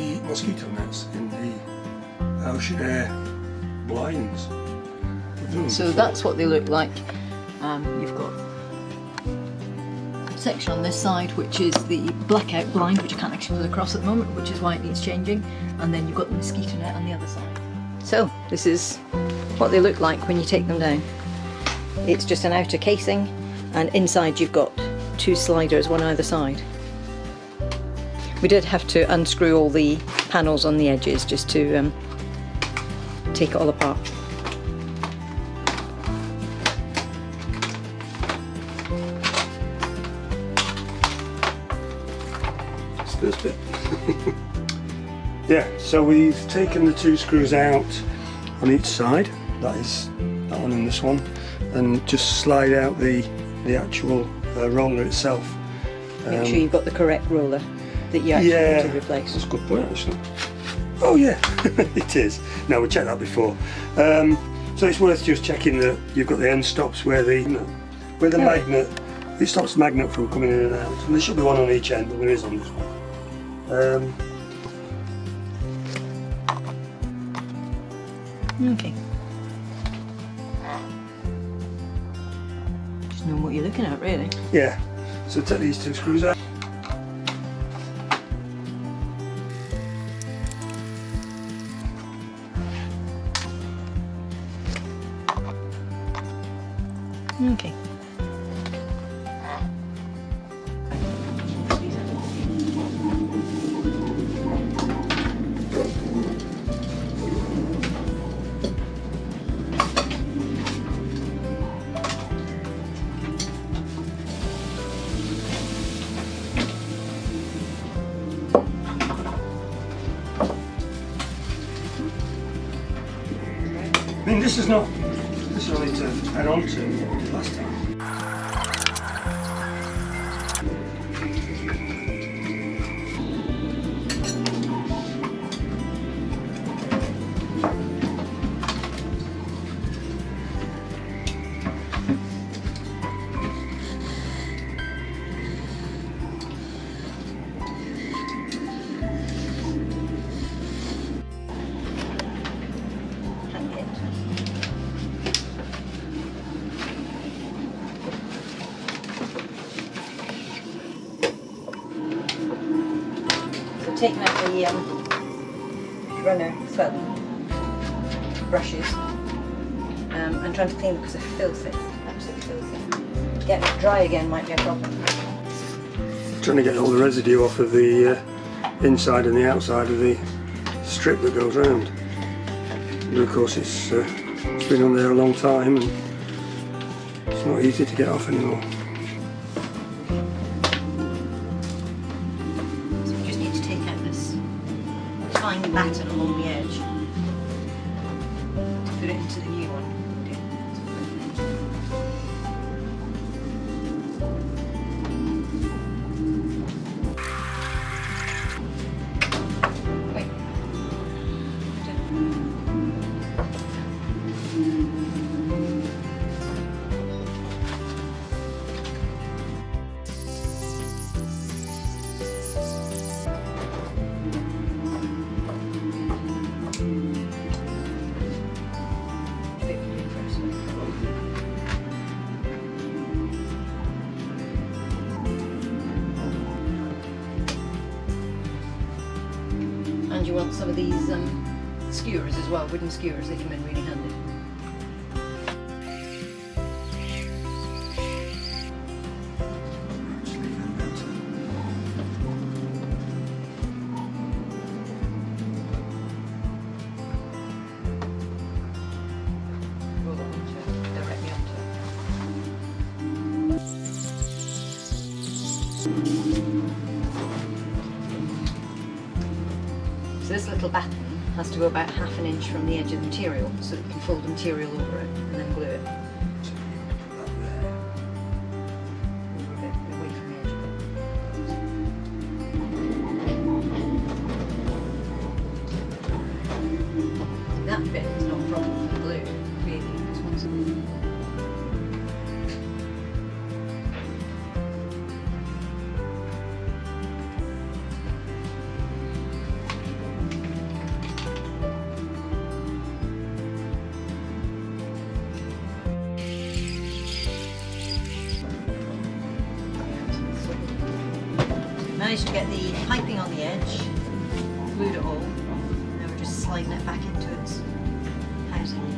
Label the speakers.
Speaker 1: the mosquito nets in the Oceanair Blinds.
Speaker 2: So that's what they look like. You've got a section on this side which is the blackout blind, which I can't actually look across at the moment, which is why it needs changing, and then you've got the mosquito net on the other side. So this is what they look like when you take them down. It's just an outer casing, and inside you've got two sliders, one either side. We did have to unscrew all the panels on the edges just to take it all apart.
Speaker 1: Just this bit. Yeah, so we've taken the two screws out on each side. That is that one and this one, and just slide out the actual roller itself.
Speaker 2: Make sure you've got the correct roller that you actually want to replace.
Speaker 1: That's a good point actually. Oh yeah, it is. No, we checked that before. So it's worth just checking that you've got the end stops where the magnet, it stops the magnet from coming in and out. And there should be one on each end, but there is on this one.
Speaker 2: Okay. Just know what you're looking at, really.
Speaker 1: Yeah. So take these two screws out.
Speaker 2: Okay.
Speaker 1: I mean, this is only to add on to last time.
Speaker 2: Taking out the runner foam brushes and trying to clean them because they're filthy, absolutely filthy. Getting it dry again might be a problem.
Speaker 1: Trying to get all the residue off of the inside and the outside of the strip that goes round. But of course it's been on there a long time and it's not easy to get off anymore.
Speaker 2: Fine batten along the edge to put it into the new one. Wait. And you want some of these skewers as well, wooden skewers, they come in really handy. Roll that onto it, directly onto it. So this little batten has to go about ½ an inch from the edge of the material so that you can fold the material over it and then glue it. Move a bit away from the edge of it. That bit is not a problem for the glue, really. This one's managed to get the piping on the edge, glued it all, and now we're just sliding it back into its housing.